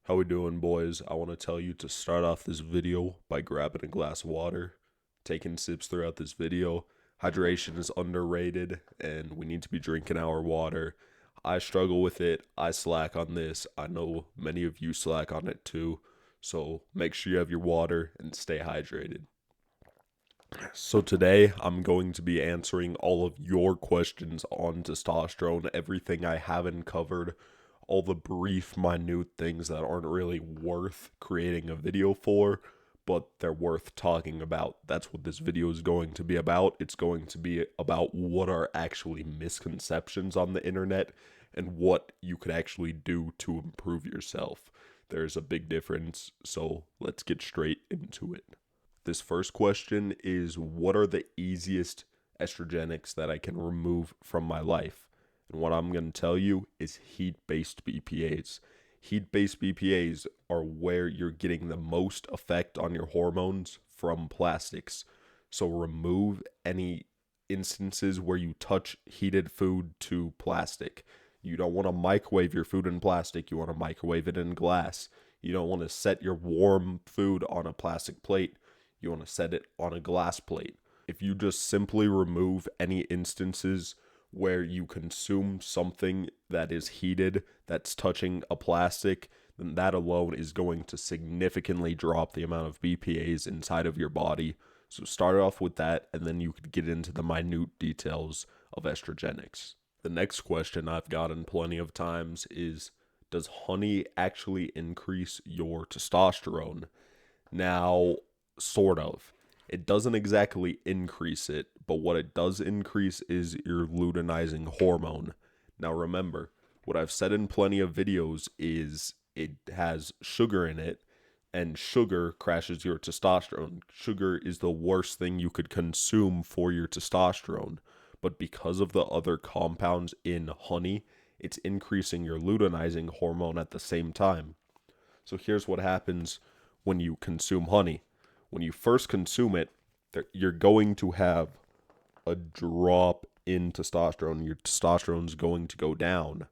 How we doing, boys? I want to tell you to start off this video by grabbing a glass of water, taking sips throughout this video. Hydration is underrated, and we need to be drinking our water. I struggle with it. I slack on this. I know many of you slack on it too. So make sure you have your water and stay hydrated. So today I'm going to be answering all of your questions on testosterone, everything I haven't covered, all the brief, minute things that aren't really worth creating a video for, but they're worth talking about. That's what this video is going to be about. It's going to be about what are actually misconceptions on the internet and what you could actually do to improve yourself. There's a big difference, so let's get straight into it. This first question is, what are the easiest estrogenics that I can remove from my life? And what I'm going to tell you is heat-based BPAs. Heat-based BPAs are where you're getting the most effect on your hormones from plastics. So remove any instances where you touch heated food to plastic. You don't want to microwave your food in plastic. You want to microwave it in glass. You don't want to set your warm food on a plastic plate. You want to set it on a glass plate. If you just simply remove any instances where you consume something that is heated, that's touching a plastic, then that alone is going to significantly drop the amount of BPAs inside of your body. So start off with that, and then you could get into the minute details of estrogenics. The next question I've gotten plenty of times is, does honey actually increase your testosterone? Now, sort of. It doesn't exactly increase it, but what it does increase is your luteinizing hormone. Now remember, what I've said in plenty of videos is it has sugar in it, and sugar crashes your testosterone. Sugar is the worst thing you could consume for your testosterone, but because of the other compounds in honey, it's increasing your luteinizing hormone at the same time. So here's what happens when you consume honey. When you first consume it, you're going to have a drop in testosterone. Your testosterone is going to go down.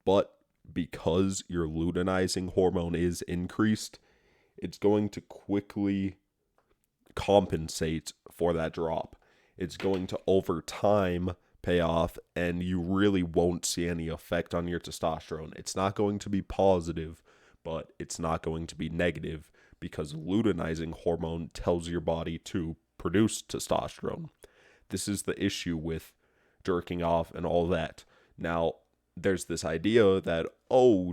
But because your luteinizing hormone is increased, it's going to quickly compensate for that drop. It's going to, over time, pay off, and you really won't see any effect on your testosterone. It's not going to be positive, but it's not going to be negative, because luteinizing hormone tells your body to produce testosterone. This is the issue with jerking off and all that. Now, there's this idea that,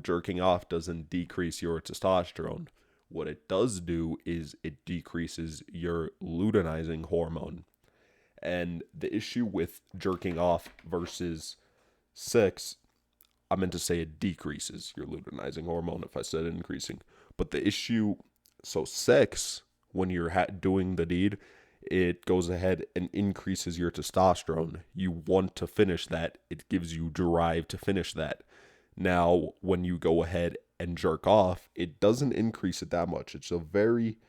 jerking off doesn't decrease your testosterone. What it does do is it decreases your luteinizing hormone. And the issue with jerking off versus sex, I meant to say it decreases your luteinizing hormone if I said increasing. But the issue, so sex, when you're doing the deed, it goes ahead and increases your testosterone. You want to finish that. It gives you drive to finish that. Now, when you go ahead and jerk off, it doesn't increase it that much. It's a very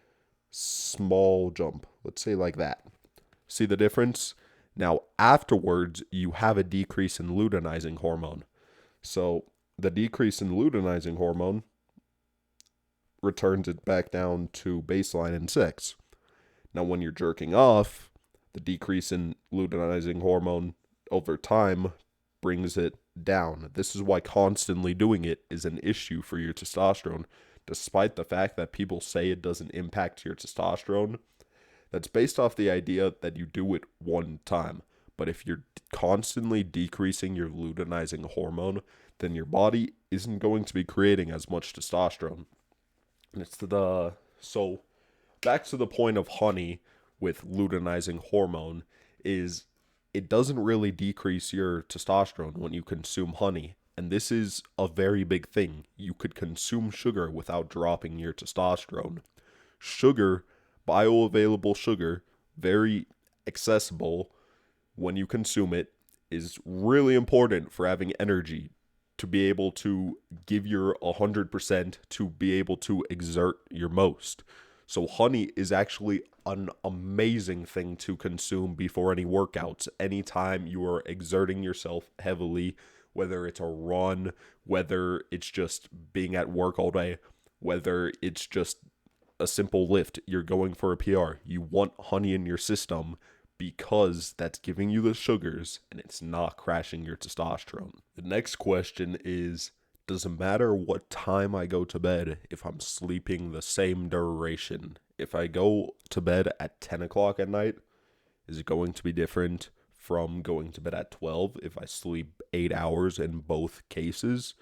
small jump. Let's say like that. See the difference? Now, afterwards, you have a decrease in luteinizing hormone. So the decrease in luteinizing hormone returns it back down to baseline in sex. Now, when you're jerking off, the decrease in luteinizing hormone over time brings it down. This is why constantly doing it is an issue for your testosterone, despite the fact that people say it doesn't impact your testosterone. That's based off the idea that you do it one time. But if you're constantly decreasing your luteinizing hormone, then your body isn't going to be creating as much testosterone. And so back to the point of honey with luteinizing hormone is it doesn't really decrease your testosterone when you consume honey. And this is a very big thing. You could consume sugar without dropping your testosterone. Sugar, bioavailable sugar, very accessible when you consume it, is really important for having energy, to be able to give your 100%, to be able to exert your most. So honey is actually an amazing thing to consume before any workouts. Anytime you are exerting yourself heavily, whether it's a run, whether it's just being at work all day, whether it's just a simple lift, you're going for a PR, you want honey in your system because that's giving you the sugars and it's not crashing your testosterone. The next question is, does it matter what time I go to bed if I'm sleeping the same duration? If I go to bed at 10 o'clock at night, is it going to be different from going to bed at 12 if I sleep 8 hours in both cases?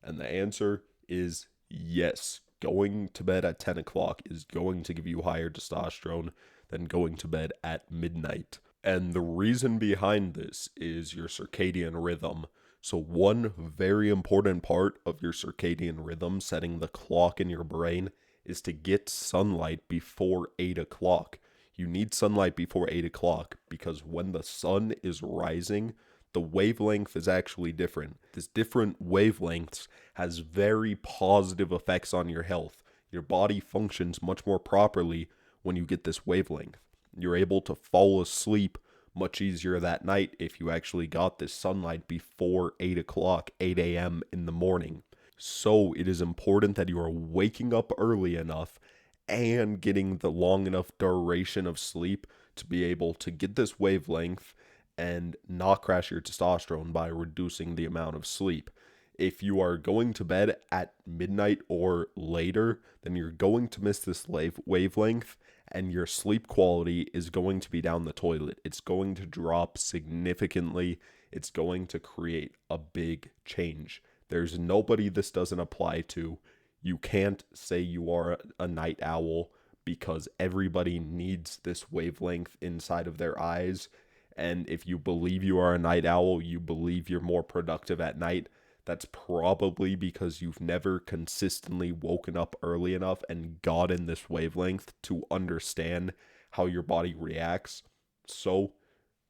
And the answer is yes. Going to bed at 10 o'clock is going to give you higher testosterone than going to bed at midnight. And the reason behind this is your circadian rhythm. So one very important part of your circadian rhythm, setting the clock in your brain, is to get sunlight before 8 o'clock. You need sunlight before 8 o'clock because when the sun is rising, the wavelength is actually different. This different wavelengths has very positive effects on your health. Your body functions much more properly when you get this wavelength. You're able to fall asleep much easier that night if you actually got this sunlight before 8 o'clock, 8 a.m. in the morning. So it is important that you are waking up early enough and getting the long enough duration of sleep to be able to get this wavelength and not crash your testosterone by reducing the amount of sleep. If you are going to bed at midnight or later, then you're going to miss this wavelength and your sleep quality is going to be down the toilet. It's going to drop significantly. It's going to create a big change. There's nobody this doesn't apply to. You can't say you are a night owl because everybody needs this wavelength inside of their eyes. And if you believe you are a night owl, you believe you're more productive at night, that's probably because you've never consistently woken up early enough and gotten this wavelength to understand how your body reacts. So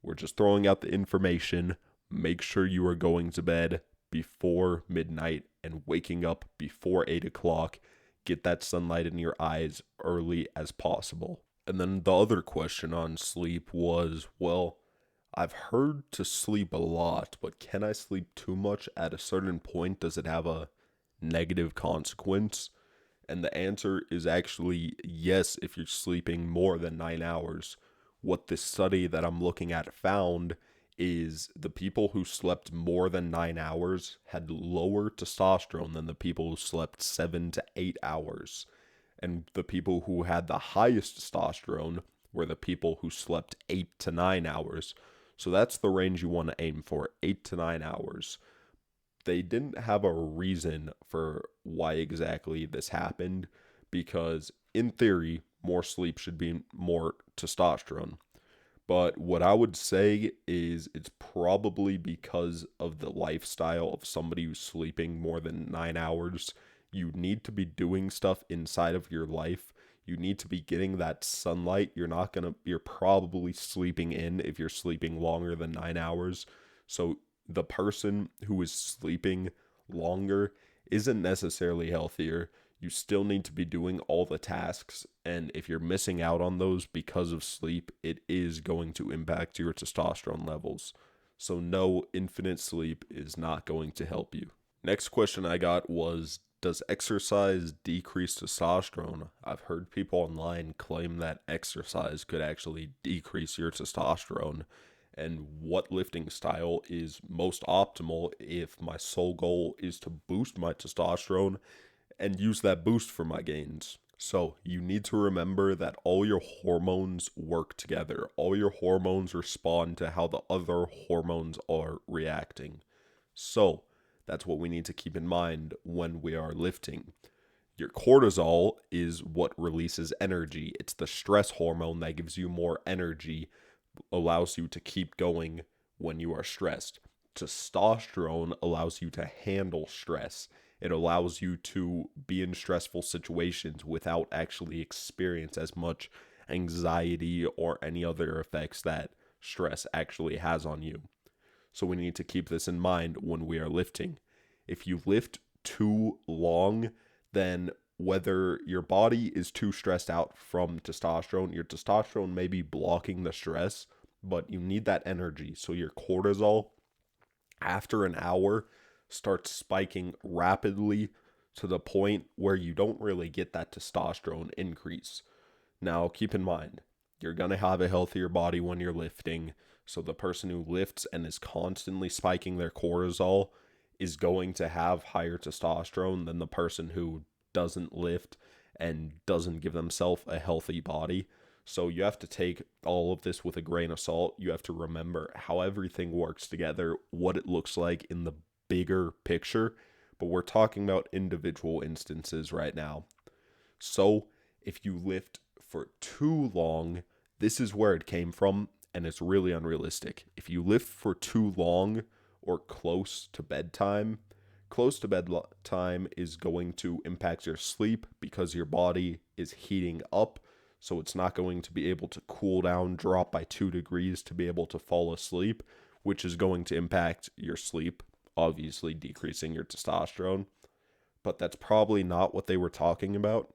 we're just throwing out the information. Make sure you are going to bed before midnight and waking up before 8 o'clock. Get that sunlight in your eyes early as possible. And then the other question on sleep was, well, I've heard to sleep a lot, but can I sleep too much at a certain point? Does it have a negative consequence? And the answer is actually yes, if you're sleeping more than 9 hours. What this study that I'm looking at found is the people who slept more than 9 hours had lower testosterone than the people who slept 7 to 8 hours. And the people who had the highest testosterone were the people who slept 8 to 9 hours. So that's the range you want to aim for, 8 to 9 hours. They didn't have a reason for why exactly this happened because, in theory, more sleep should be more testosterone. But what I would say is it's probably because of the lifestyle of somebody who's sleeping more than 9 hours. You need to be doing stuff inside of your life. You need to be getting that sunlight. You're probably sleeping in if you're sleeping longer than 9 hours. So the person who is sleeping longer isn't necessarily healthier. You still need to be doing all the tasks. And if you're missing out on those because of sleep, it is going to impact your testosterone levels. So no, infinite sleep is not going to help you. Next question I got was, does exercise decrease testosterone? I've heard people online claim that exercise could actually decrease your testosterone. And what lifting style is most optimal if my sole goal is to boost my testosterone and use that boost for my gains? So you need to remember that all your hormones work together. All your hormones respond to how the other hormones are reacting. So that's what we need to keep in mind when we are lifting. Your cortisol is what releases energy. It's the stress hormone that gives you more energy, allows you to keep going when you are stressed. Testosterone allows you to handle stress. It allows you to be in stressful situations without actually experience as much anxiety or any other effects that stress actually has on you. So we need to keep this in mind when we are lifting. If you lift too long, then whether your body is too stressed out from testosterone, your testosterone may be blocking the stress, but you need that energy. So your cortisol, after an hour, starts spiking rapidly. to the point where you don't really get that testosterone increase. Now, keep in mind, you're going to have a healthier body when you're lifting. So the person who lifts and is constantly spiking their cortisol is going to have higher testosterone than the person who doesn't lift and doesn't give themselves a healthy body. So you have to take all of this with a grain of salt. You have to remember how everything works together, what it looks like in the bigger picture. But we're talking about individual instances right now. So if you lift for too long, this is where it came from, and it's really unrealistic. If you lift for too long or close to bedtime is going to impact your sleep because your body is heating up. So it's not going to be able to cool down, drop by 2 degrees to be able to fall asleep, which is going to impact your sleep, obviously decreasing your testosterone. But that's probably not what they were talking about.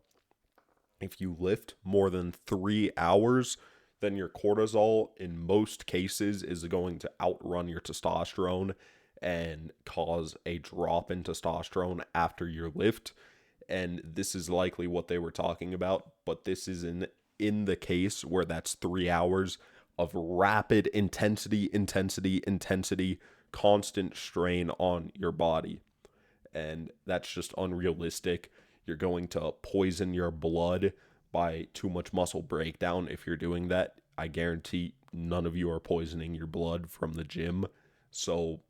If you lift more than 3 hours, then your cortisol in most cases is going to outrun your testosterone and cause a drop in testosterone after your lift. And this is likely what they were talking about, but this is in the case where that's 3 hours of rapid intensity, constant strain on your body. And that's just unrealistic. You're going to poison your blood by too much muscle breakdown if you're doing that. I guarantee none of you are poisoning your blood from the gym. So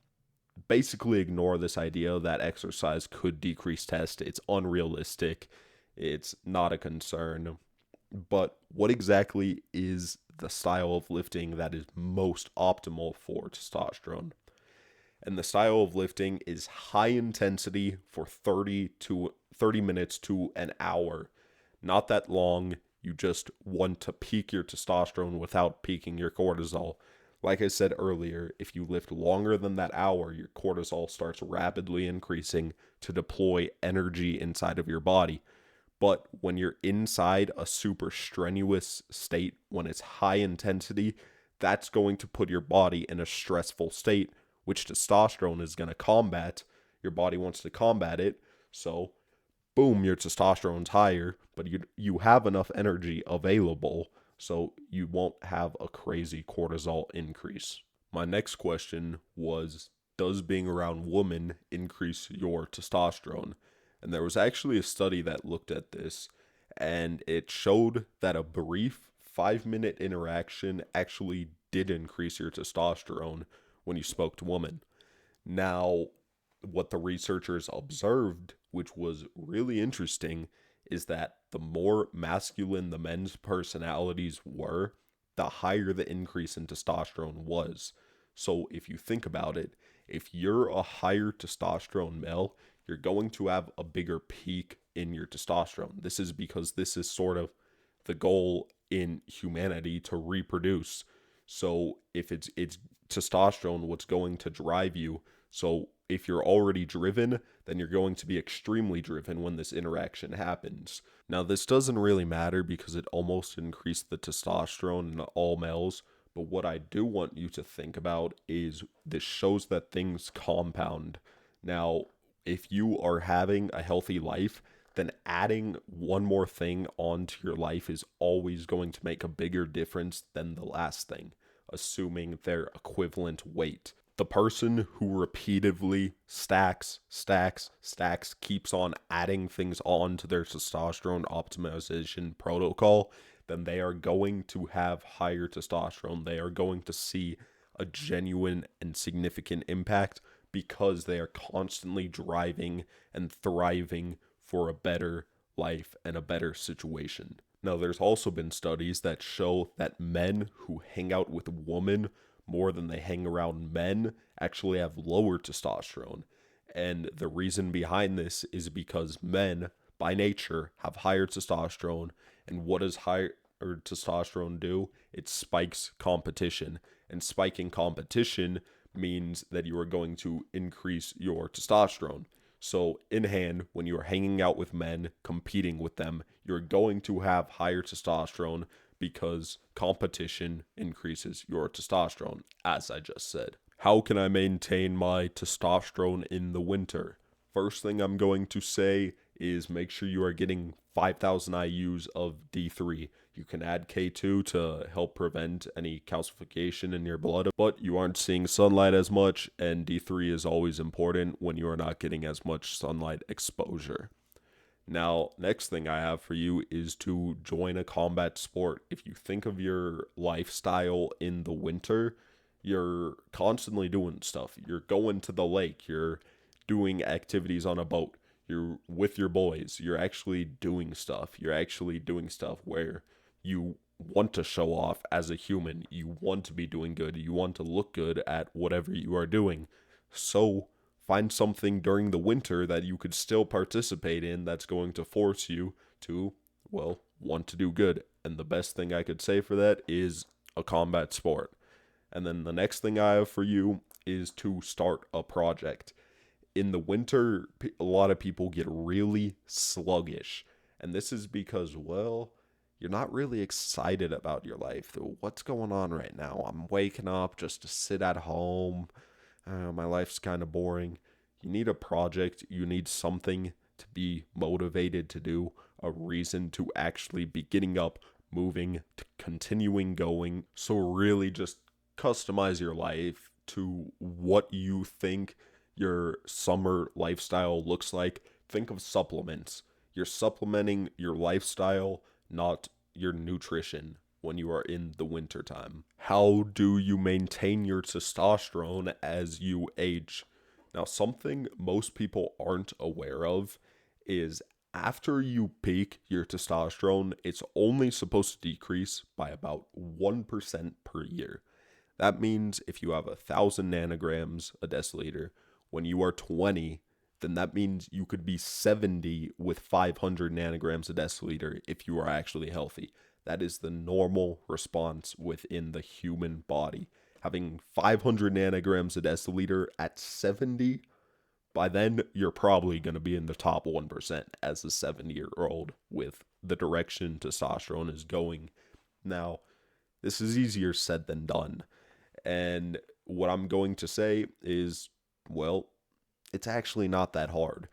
basically ignore this idea that exercise could decrease test. It's unrealistic. It's not a concern. But what exactly is the style of lifting that is most optimal for testosterone? And the style of lifting is high intensity for 30 minutes to an hour. Not that long. You just want to peak your testosterone without peaking your cortisol. Like I said earlier, if you lift longer than that hour, your cortisol starts rapidly increasing to deploy energy inside of your body. But when you're inside a super strenuous state, when it's high intensity, that's going to put your body in a stressful state, which testosterone is going to combat. Your body wants to combat it. So, boom, your testosterone's higher, but you have enough energy available, so you won't have a crazy cortisol increase. My next question was, does being around women increase your testosterone? And there was actually a study that looked at this, and it showed that a brief 5-minute interaction actually did increase your testosterone when you spoke to women. Now, what the researchers observed, which was really interesting, is that the more masculine the men's personalities were, the higher the increase in testosterone was. So if you think about it, if you're a higher testosterone male, you're going to have a bigger peak in your testosterone. This is because this is sort of the goal in humanity, to reproduce. So if it's testosterone what's going to drive you, so if you're already driven, then you're going to be extremely driven when this interaction happens. Now, this doesn't really matter because it almost increased the testosterone in all males, but what I do want you to think about is this shows that things compound. Now, if you are having a healthy life, then adding one more thing onto your life is always going to make a bigger difference than the last thing, assuming their equivalent weight. The person who repeatedly stacks, keeps on adding things on to their testosterone optimization protocol, then they are going to have higher testosterone. They are going to see a genuine and significant impact because they are constantly driving and thriving for a better life and a better situation. Now, there's also been studies that show that men who hang out with women more than they hang around men actually have lower testosterone. And the reason behind this is because men, by nature, have higher testosterone. And what does higher testosterone do? It spikes competition. And spiking competition means that you are going to increase your testosterone. So in hand, when you are hanging out with men, competing with them, you're going to have higher testosterone because competition increases your testosterone, as I just said. How can I maintain my testosterone in the winter? First thing I'm going to say is make sure you are getting 5,000 IUs of D3. You can add K2 to help prevent any calcification in your blood, but you aren't seeing sunlight as much, and D3 is always important when you are not getting as much sunlight exposure. Now, next thing I have for you is to join a combat sport. If you think of your lifestyle in the winter, you're constantly doing stuff. You're going to the lake, you're doing activities on a boat, you're with your boys, you're actually doing stuff. You're actually doing stuff where you want to show off as a human. You want to be doing good. You want to look good at whatever you are doing. So, find something during the winter that you could still participate in that's going to force you to, well, want to do good. And the best thing I could say for that is a combat sport. And then the next thing I have for you is to start a project. In the winter, a lot of people get really sluggish. And this is because, well, you're not really excited about your life. What's going on right now? I'm waking up just to sit at home. My life's kind of boring. You need a project. You need something to be motivated to do, a reason to actually be getting up, moving, to continuing going. So really just customize your life to what you think your summer lifestyle looks like. Think of supplements. You're supplementing your lifestyle, not your nutrition when you are in the wintertime. How do you maintain your testosterone as you age? Now, something most people aren't aware of is after you peak your testosterone, it's only supposed to decrease by about 1% per year. That means if you have 1,000 nanograms a deciliter, when you are 20, then that means you could be 70 with 500 nanograms a deciliter if you are actually healthy. That is the normal response within the human body. Having 500 nanograms a deciliter at 70, by then you're probably going to be in the top 1% as a 70-year-old with the direction testosterone is going. Now, this is easier said than done. And what I'm going to say is, well, it's actually not that hard.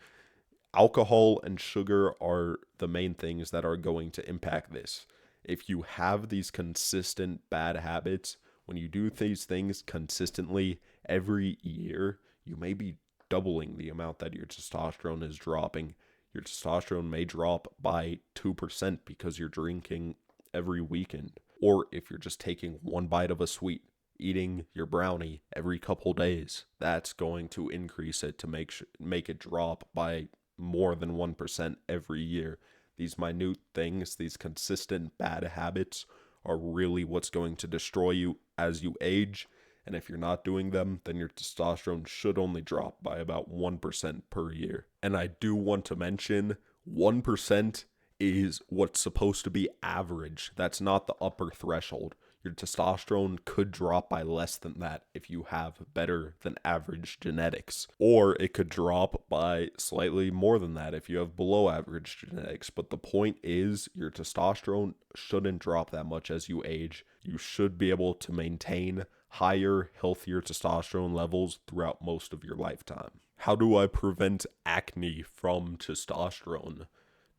Alcohol and sugar are the main things that are going to impact this. If you have these consistent bad habits, when you do these things consistently every year, you may be doubling the amount that your testosterone is dropping. Your testosterone may drop by 2% because you're drinking every weekend. Or if you're just taking one bite of a sweet, eating your brownie every couple days, that's going to increase it to make it drop by more than 1% every year. These minute things, these consistent bad habits are really what's going to destroy you as you age. And if you're not doing them, then your testosterone should only drop by about 1% per year. And I do want to mention 1% is what's supposed to be average. That's not the upper threshold. Your testosterone could drop by less than that if you have better than average genetics. Or it could drop by slightly more than that if you have below average genetics. But the point is, your testosterone shouldn't drop that much as you age. You should be able to maintain higher, healthier testosterone levels throughout most of your lifetime. How do I prevent acne from testosterone?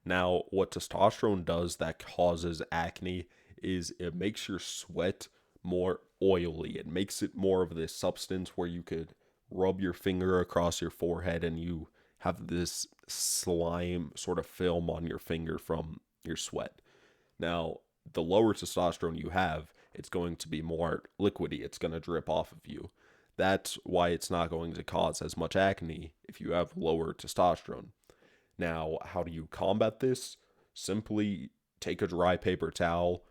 Now, what testosterone does that causes acne is it makes your sweat more oily. It makes it more of this substance where you could rub your finger across your forehead and you have this slime sort of film on your finger from your sweat. Now, the lower testosterone you have, it's going to be more liquidy. It's going to drip off of you. That's why it's not going to cause as much acne if you have lower testosterone. Now, how do you combat this? Simply take a dry paper towel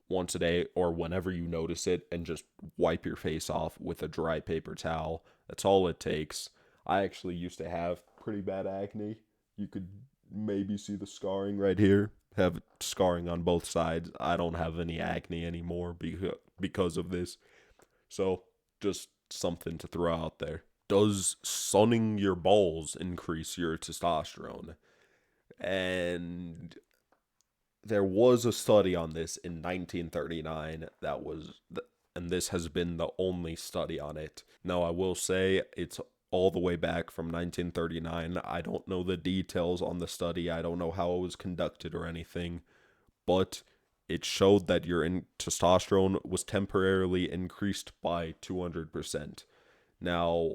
once a day or whenever you notice it and just wipe your face off with a dry paper towel. That's all it takes. I actually used to have pretty bad acne. You could maybe see the scarring right here. Have scarring on both sides. I don't have any acne anymore because of this. So, just something to throw out there. Does sunning your balls increase your testosterone? And there was a study on this in 1939 and this has been the only study on it. Now, I will say it's all the way back from 1939. I don't know the details on the study. I don't know how it was conducted or anything, but it showed that your testosterone was temporarily increased by 200%. Now,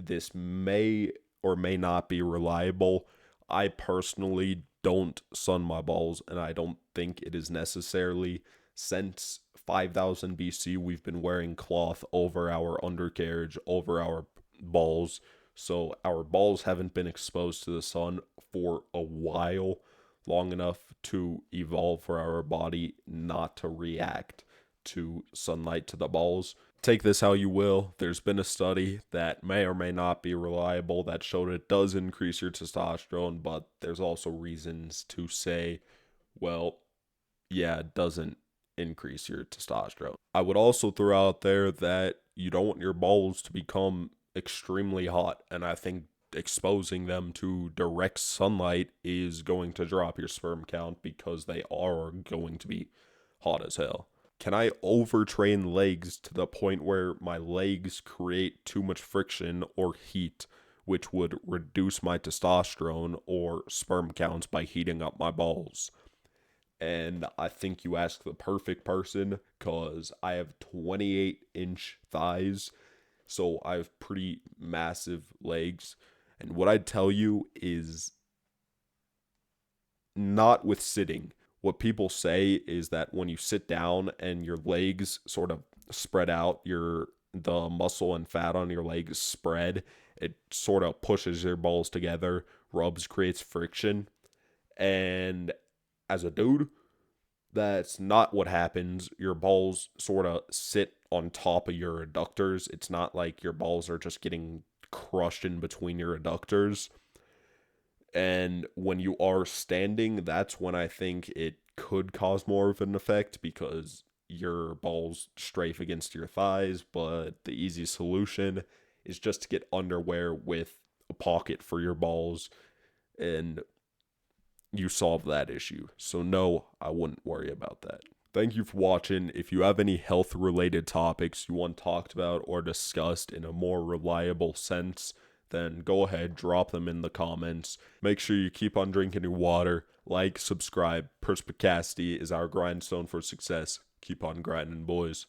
this may or may not be reliable. I personally don't sun my balls, and I don't think it is necessarily. Since 5000 BC, we've been wearing cloth over our undercarriage, over our balls, so our balls haven't been exposed to the sun for a while, long enough to evolve for our body not to react to sunlight to the balls. Take this how you will. There's been a study that may or may not be reliable that showed it does increase your testosterone, but there's also reasons to say, well, yeah, it doesn't increase your testosterone. I would also throw out there that you don't want your balls to become extremely hot, and I think exposing them to direct sunlight is going to drop your sperm count because they are going to be hot as hell. Can I overtrain legs to the point where my legs create too much friction or heat, which would reduce my testosterone or sperm counts by heating up my balls? And I think you asked the perfect person, because I have 28-inch thighs, so I have pretty massive legs. And what I'd tell you is, not with sitting. What people say is that when you sit down and your legs sort of spread out, the muscle and fat on your legs spread, it sort of pushes your balls together, rubs, creates friction. And as a dude, that's not what happens. Your balls sort of sit on top of your adductors. It's not like your balls are just getting crushed in between your adductors. And when you are standing, that's when I think it could cause more of an effect, because your balls strafe against your thighs. But the easy solution is just to get underwear with a pocket for your balls, and you solve that issue. So no, I wouldn't worry about that. Thank you for watching. If you have any health related topics you want talked about or discussed in a more reliable sense, then go ahead, drop them in the comments. Make sure you keep on drinking your water. Like, subscribe. Perspicacity is our grindstone for success. Keep on grinding, boys.